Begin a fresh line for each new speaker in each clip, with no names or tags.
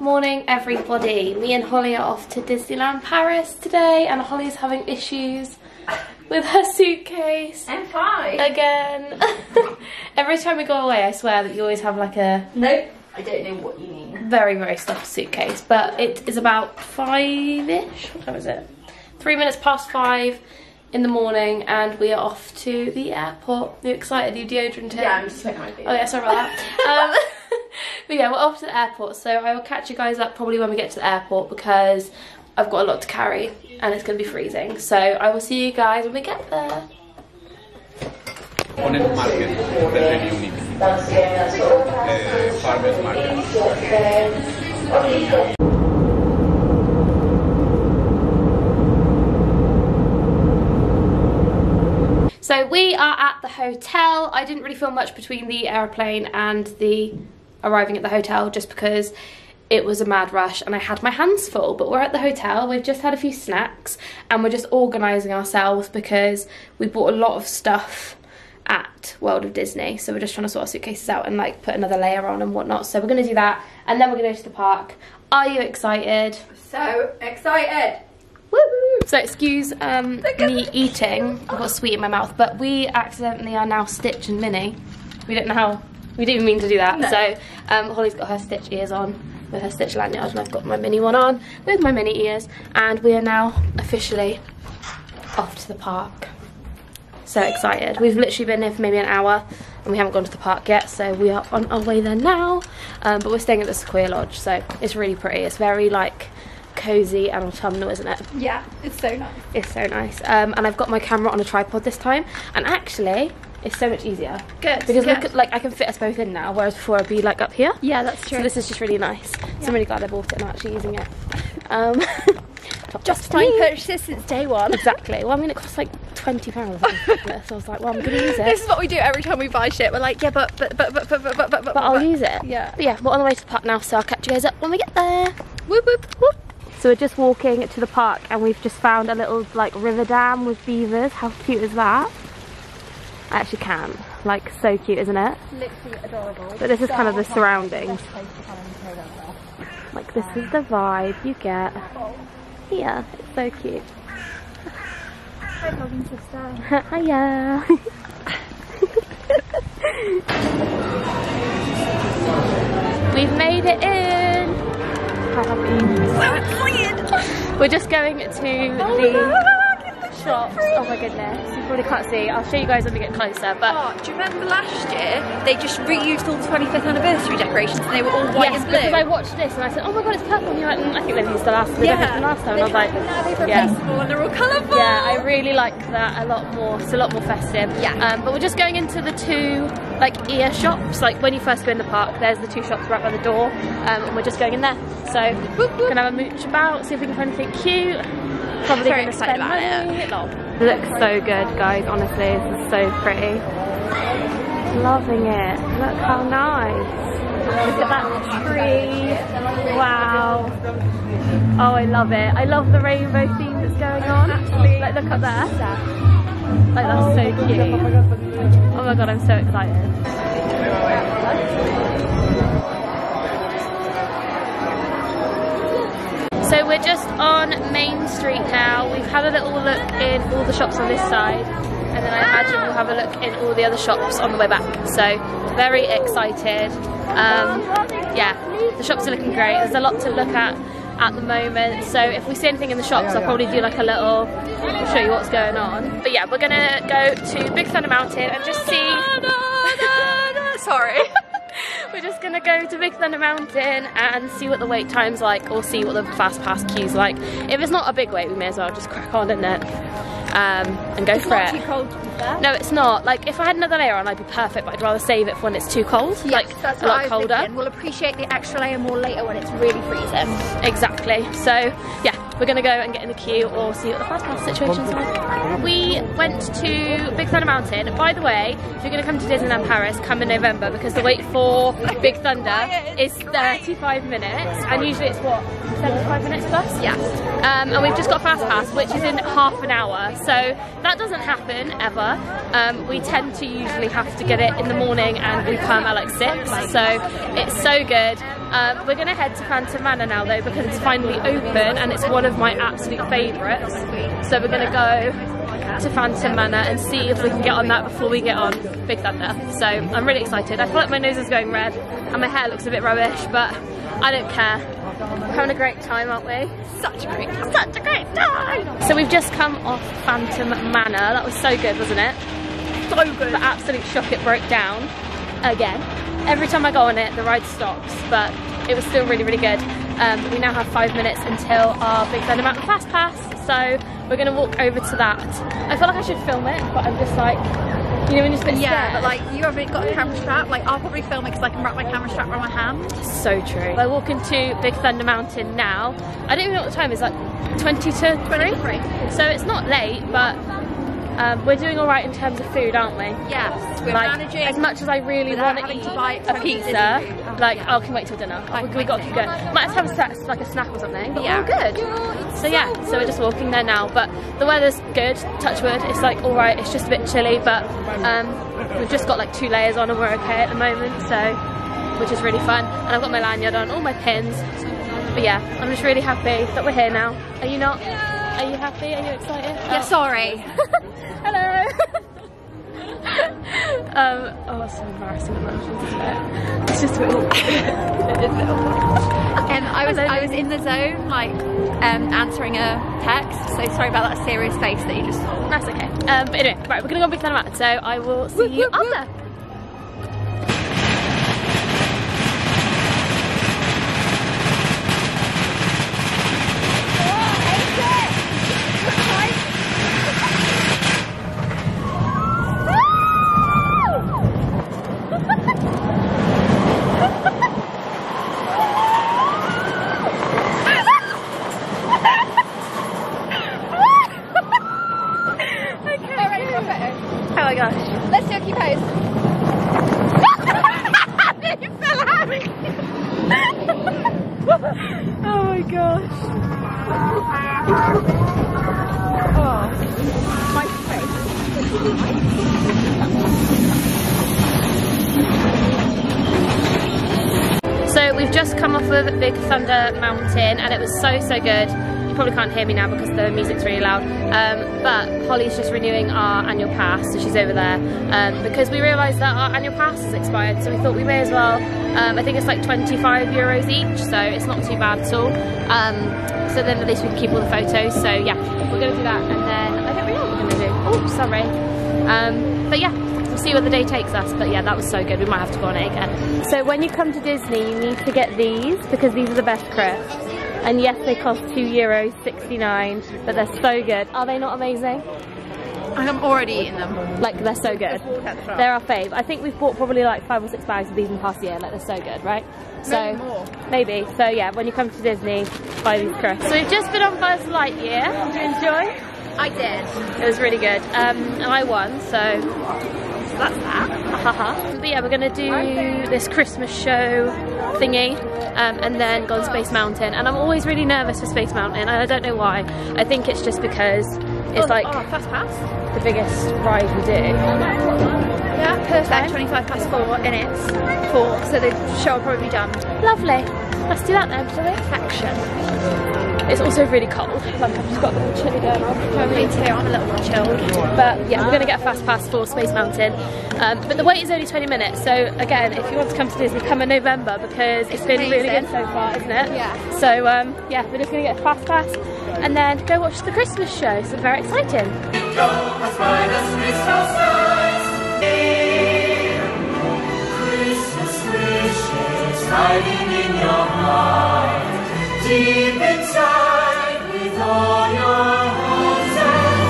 Morning everybody. Me and Holly are off to Disneyland Paris today, and Holly's having issues with her suitcase.
I'm fine.
Again. Every time we go away, I swear that you always have like a...
Nope, I don't know what you mean.
Very, very stuffed suitcase, but it is about 5-ish. What time is it? 3 minutes past 5 in the morning, and we are off to the airport. Are you excited? Are you deodorant in?
Yeah, I'm just putting my feet.
Oh yeah, sorry about that. But yeah, we're off to the airport, so I will catch you guys up probably when we get to the airport because I've got a lot to carry and it's going to be freezing. So I will see you guys when we get there.
Opponent market, very unique. Farmers market.
So we are at the hotel. I didn't really feel much between the aeroplane and the arriving at the hotel just because it was a mad rush and I had my hands full. But we're at the hotel, we've just had a few snacks and we're just organising ourselves because we bought a lot of stuff at World of Disney. So we're just trying to sort our suitcases out and like put another layer on and whatnot. So we're going to do that and then we're going to go to the park. Are you excited?
So excited.
Woo! So excuse me eating. I've got a sweet in my mouth, but we accidentally are now Stitch and Minnie. We don't know how. We didn't mean to do that. No. So Holly's got her Stitch ears on with her Stitch lanyard, and I've got my Minnie one on with my Minnie ears, and we are now officially off to the park. So excited. We've literally been here for maybe an hour and we haven't gone to the park yet, so we are on our way there now. But we're staying at the Sequoia Lodge, so it's really pretty. It's very like cozy and autumnal, isn't it?
Yeah, it's so nice.
It's so nice. And I've got my camera on a tripod this time, and actually it's so much easier.
Good.
Because look at, like, I can fit us both in now, whereas before I'd be like up here.
Yeah, that's true.
So this is just really nice. Yeah. So I'm really glad I bought it and I'm actually using it.
Just fine purchases since day one.
Exactly. Well, I mean, it costs like £20. So I was like, well, I'm gonna use it.
This is what we do every time we buy shit. We're like, yeah, but
I'll use it.
Yeah.
But yeah, we're on the way to the park now, so I'll catch you guys up when we get there.
Whoop whoop whoop.
So we're just walking to the park and we've just found a little like river dam with beavers. How cute is that? I actually can. Like, so cute, isn't it?
Literally adorable.
But this is kind of the surroundings. Like, this is the vibe you get. Yeah, it's so cute.
Hi, vlogging sister.
Hiya. We've made it in. How happy.
So excited.
We're just going to the shops. Oh my goodness, you probably can't see. I'll show you guys when we get closer. But
do you remember last year they just reused all the 25th anniversary decorations and they were all white and blue?
Because I watched this and I said, oh my god, it's purple. And you're like, I think they've used the last time. And I was like,
now they've replaced them all and they're all colourful.
Yeah, I really like that a lot more. It's a lot more festive.
Yeah.
But we're just going into the two like ear shops. Like when you first go in the park, there's the two shops right by the door, and we're just going in there. So we're gonna have a mooch about, see if we can find anything cute. Probably
Very
gonna
excited
spend
about
money.
it.
It looks so good, guys. Honestly, this is so pretty. Loving it. Look how nice. Look at that tree. Wow. Oh, I love it. I love the rainbow theme that's going on. Like, look up there. Like, that's so cute. Oh my god, I'm so excited. So we're just on Main Street now. We've had a little look in all the shops on this side, and then I imagine we'll have a look in all the other shops on the way back. So very excited. Yeah, the shops are looking great. There's a lot to look at the moment. So if we see anything in the shops, I'll probably do like a little, show you what's going on. But yeah, we're gonna go to Big Thunder Mountain and just see.
Sorry.
We're just gonna go to Big Thunder Mountain and see what the wait time's like, or see what the fast pass queue's like. If it's not a big wait, we may as well just crack on, isn't it? And go for it.
It's not too cold to be fair.
No, it's not. Like, if I had another layer on, I'd be perfect, but I'd rather save it for when it's too cold.
Yes,
like,
that's
a lot colder.
Thinking. We'll appreciate the extra layer more later when it's really freezing.
Exactly. So, yeah, we're gonna go and get in the queue or see what the fast pass situation's like. We went to Big Thunder Mountain. By the way, if you're gonna come to Disneyland Paris, come in November, because the wait for Big Thunder is 35 minutes, and usually it's what, 75 minutes plus?
Yeah.
And we've just got fast pass, which is in half an hour, so that doesn't happen ever. We tend to usually have to get it in the morning, and we come at like 6, so it's so good. We're going to head to Phantom Manor now though, because it's finally open and it's one of my absolute favourites. So we're going to go to Phantom Manor and see if we can get on that before we get on Big Thunder. So I'm really excited. I feel like my nose is going red and my hair looks a bit rubbish, but I don't care. We're having a great time, aren't we? Such a great time. Such a great time! So we've just come off Phantom Manor. That was so good, wasn't it? So good. The absolute shock, it broke down again. Every time I go on it, the ride stops, but it was still really, really good. We now have 5 minutes until our Big Thunder Mountain Fast Pass, so we're going to walk over to that. I feel like I should film it, but I'm just like, you know, when you're just a bit scared.
But like, you haven't got a camera strap. Like, I'll probably film it because I can wrap my camera strap around my hand.
So true. We're walking to Big Thunder Mountain now. I don't even know what the time is, like 20 to 3? So it's not late, but we're doing alright in terms of food, aren't we?
Yes, we're
like,
managing.
As much as I really want to eat a pizza, like, I can wait till dinner. We got to keep going. Might have to have like a snack or something, but we're all good. So yeah, so we're just walking there now, but the weather's good, touch wood. It's like alright, it's just a bit chilly, but we've just got like 2 layers on and we're okay at the moment, so, which is really fun. And I've got my lanyard on, all my pins, but yeah, I'm just really happy that we're here now. Are you not? Are you happy? Are you excited?
Yeah, sorry.
Hello! Oh, it's so embarrassing at the moment, isn't it? It's just a bit awkward. It is a bit awkward.
I was in the zone, like, answering a text, so sorry about that serious face that you just saw.
That's okay. But anyway, right, we're going to go on Big Thunder Mountain, so I will see you up there. Oh my gosh.
Let's do a key pose. You fell out.
Oh my gosh.
Oh, my face.
So we've just come off of Big Thunder Mountain and it was so good. You probably can't hear me now because the music's really loud, but Holly's just renewing our annual pass, so she's over there, because we realised that our annual pass has expired, so we thought we may as well. I think it's like €25 each, so it's not too bad at all, so then at least we can keep all the photos. So yeah, we're going to do that, and then I don't really know what we're going to do. Oh, sorry. But yeah, we'll see where the day takes us. But yeah, that was so good, we might have to go on it again. So when you come to Disney, you need to get these, because these are the best crisps. And yes, they cost €2.69, but they're so good. Are they not amazing?
I'm already eating them.
Like, they're so good. They're our fave. I think we've bought probably like 5 or 6 bags of these in the past year. Like, they're so good, right? So
maybe more.
Maybe. So yeah, when you come to Disney, buy these crisps. So we've just been on Buzz Lightyear. Did you enjoy?
I did.
It was really good. And I won, so that's that. But yeah, we're gonna do this Christmas show thingy, and then go on Space Mountain. And I'm always really nervous for Space Mountain, and I don't know why. I think it's just because it's like
Fast Pass,
the biggest ride we do.
Yeah, perfect. 25 past 4, and it's 4, so the show will probably be done.
Lovely. Let's do that then, shall we?
Action.
It's also really cold. Like, I've just got a little chilly going on.
Me too. I'm a little bit chilled.
But yeah, we're going to get a fast pass for Space Mountain. But the wait is only 20 minutes. So again, if you want to come to Disney, come in November, because it's been really good so far, isn't it?
Yeah.
So yeah, we're just going to get a fast pass and then go watch the Christmas show. So very exciting.
Christmas wishes hiding in your heart, deep inside with all your hopes and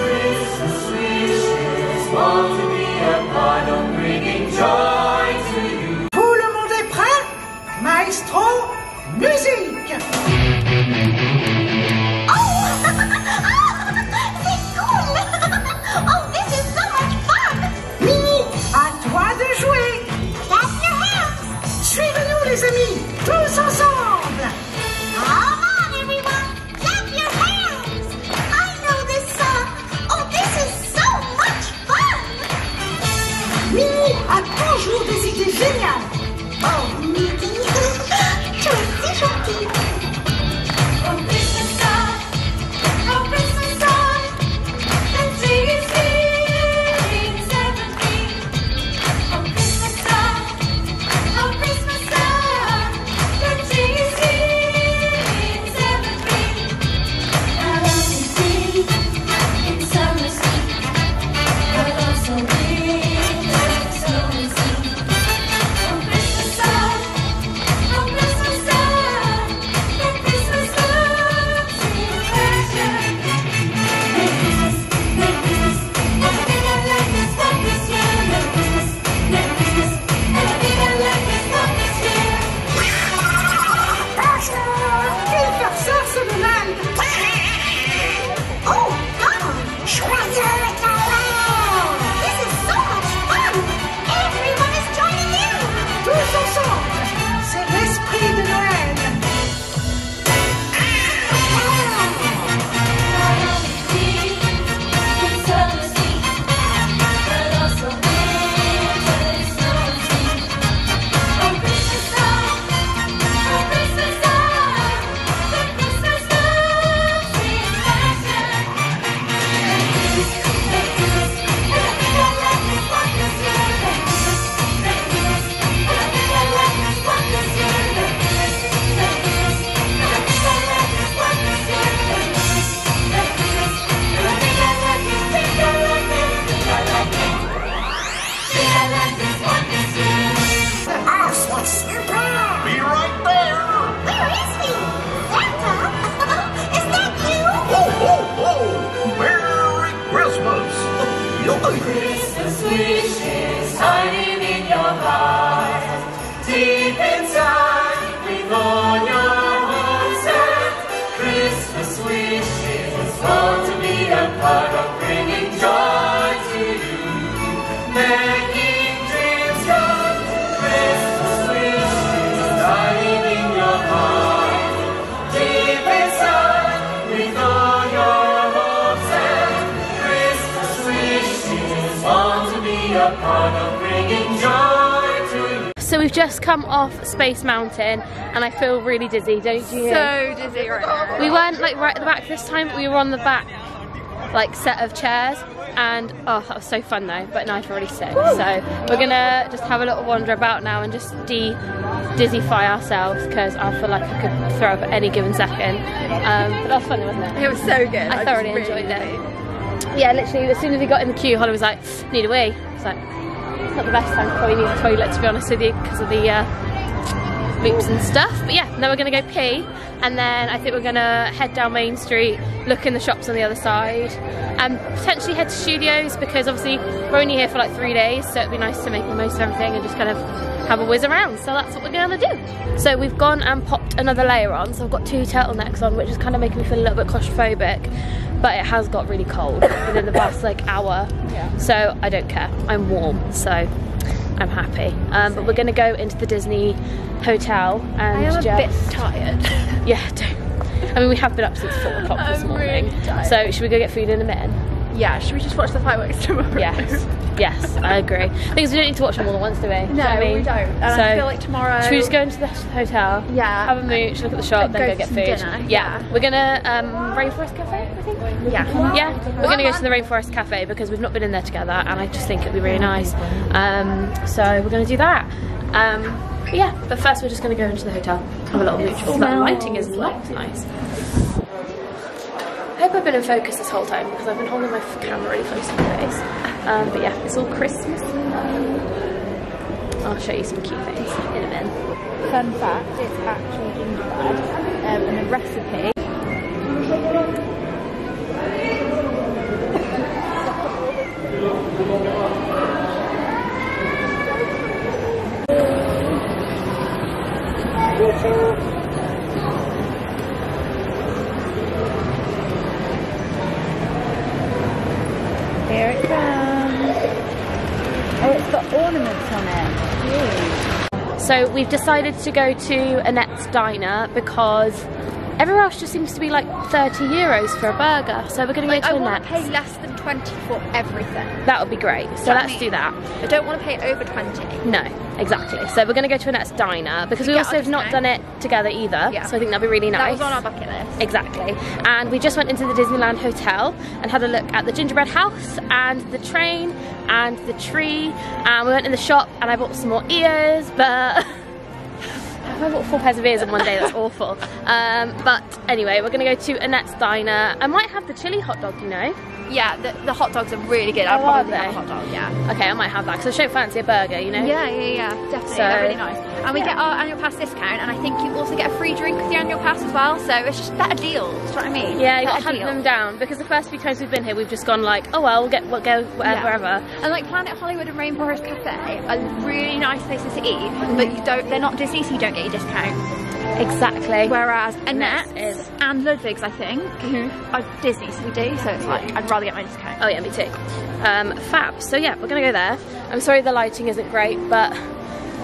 Christmas wishes want to be a part of bringing joy to you.
Tout le monde est prêt? Maestro, musique! Les amis, tous ensemble! Come on, everyone! Clap your hands! I know this song! Oh, this is so much fun! Minnie a toujours des idées géniales! Oh, Minnie!
just come off Space Mountain and I feel really dizzy, don't you?
So dizzy right now.
We weren't like right at the back this time, we were on the back like set of chairs, and oh, that was so fun though, but now I feel really sick. So we're gonna just have a little wander about now and just de-dizzyfy ourselves, because I feel like I could throw up at any given second. But that was fun, wasn't it?
It was so good.
I thoroughly enjoyed it. Yeah, literally as soon as we got in the queue, Holly was like, need a wee. I was like, it's not the best time to probably need the toilet, to be honest with you, because of the loops and stuff. But yeah, now we're gonna go pee, and then I think we're gonna head down Main Street, look in the shops on the other side, and potentially head to studios, because obviously we're only here for like 3 days, so it'd be nice to make the most of everything and just kind of have a whiz around. So that's what we're gonna do. So we've gone and popped another layer on, so I've got 2 turtlenecks on, which is kind of making me feel a little bit claustrophobic, but it has got really cold within the past like hour. Yeah. So I don't care, I'm warm, so I'm happy. But we're gonna go into the Disney hotel and
I am a bit tired.
Yeah, I mean, we have been up since 4 o'clock this morning. Really, so should we go get food in a minute?
Yeah, should we just watch the fireworks tomorrow?
Yes, I agree. Things we don't need to watch them all at once, do we?
No, I mean, we don't. And so I feel like tomorrow...
Should we just go into the hotel?
Yeah.
Have a mooch, look at the shop, then go get food.
Dinner.
Yeah. We're gonna Rainforest Cafe, I think?
Yeah.
Yeah, we're gonna go to the Rainforest Cafe because we've not been in there together, and I just think it'd be really nice. So we're gonna do that. But yeah, but first we're just gonna go into the hotel, have a little mooch. Oh, that lighting is nice. I hope I've been in focus this whole time, because I've been holding my camera really close to my face. But yeah, it's all Christmas. I'll show you some cute things in a minute.
Fun fact, it's actually gingerbread, and the recipe. Here it comes. Oh, it's got ornaments on it. Cute.
So we've decided to go to Annette's Diner because everywhere else just seems to be like 30 euros for a burger. So we're going to go to
Annette's. I want to pay less than 20 for everything.
That would be great. So let's do that.
I don't want to pay over 20.
No, exactly. So we're going to go to Annette's Diner because we also have not done it together either. Yeah. So I think that'd be really nice.
That was on our bucket list.
Exactly. And we just went into the Disneyland hotel and had a look at the gingerbread house and the train and the tree. And we went in the shop and I bought some more ears, but I bought 4 pairs of ears in one day, that's awful. But anyway, we're gonna go to Annette's Diner. I might have the chili hot dog, you know?
Yeah, the hot dogs are really good. I'll probably have a hot dog, yeah.
Okay, I might have that, because I don't fancy a burger, you know?
Yeah, definitely, they're really nice. And we get our annual pass discount, and I think you also get a free drink with your annual pass as well, so it's just better deals, do you know what I mean?
Yeah, you gotta hunt them down, because the first few times we've been here, we've just gone like, oh well, we'll go wherever.
And like Planet Hollywood and Rainforest Cafe are really nice places to eat, but they're not Disney, so you don't get your discount.
Exactly.
Whereas Annette's and Ludwig's, I think, are Disney, so we do, so it's like, I'd rather get my discount.
Oh yeah, me too. Fab. So yeah, we're gonna go there. I'm sorry the lighting isn't great, but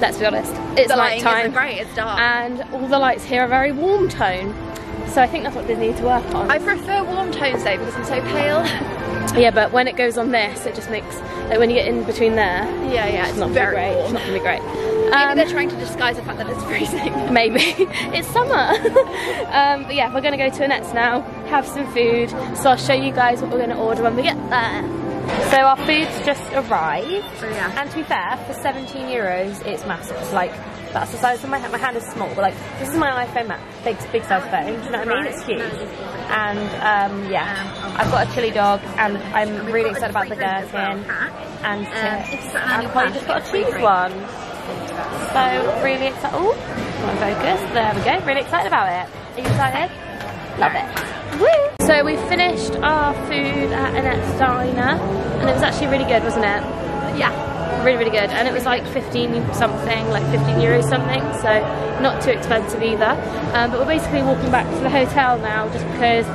let's be honest, it's night time.
Isn't great, it's dark.
And all the lights here are very warm tone. So I think that's what Disney need to work on.
I prefer warm tones though, because I'm so pale.
Yeah, but when it goes on this, it just makes, like when you get in between there,
it's
not
very
great.
warm.
It's not gonna be great.
Maybe they're trying to disguise the fact that it's freezing.
Maybe. It's summer. But yeah, we're gonna go to Annette's now, have some food, so I'll show you guys what we're gonna order when we get there. So our food's just arrived, and to be fair, for 17 euros, it's massive. Like, that's the size of my hand. My hand is small, but like, this is my iPhone, big size phone, do you know what I mean? It's huge. And yeah, I've got a chili dog, and I'm really excited about the gherkin and chips. And I've just got a cheese one. So really excited. Oh, not focused. There we go. Really excited about it. Are you excited? Love it. Woo! So we finished our food at Annette's Diner, and it was actually really good, wasn't it?
Yeah.
Really good, and it was like 15 something, like 15 euros something, so not too expensive either. But we're basically walking back to the hotel now just because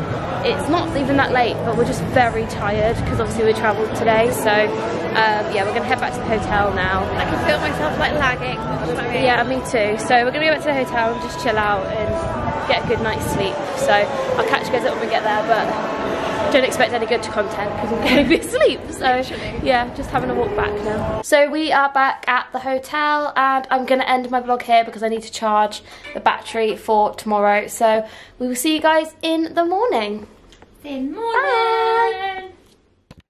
it's not even that late, but we're just very tired because obviously we travelled today. So yeah, we're gonna head back to the hotel now.
I can feel myself like lagging.
Yeah, me too. So we're gonna go back to the hotel and just chill out and get a good night's sleep. So I'll catch you guys up when we get there, but don't expect any good content because I'm going to be asleep. So yeah, just having a walk back now. So we are back at the hotel and I'm going to end my vlog here because I need to charge the battery for tomorrow. So we will see you guys in the morning.
In the morning. Bye.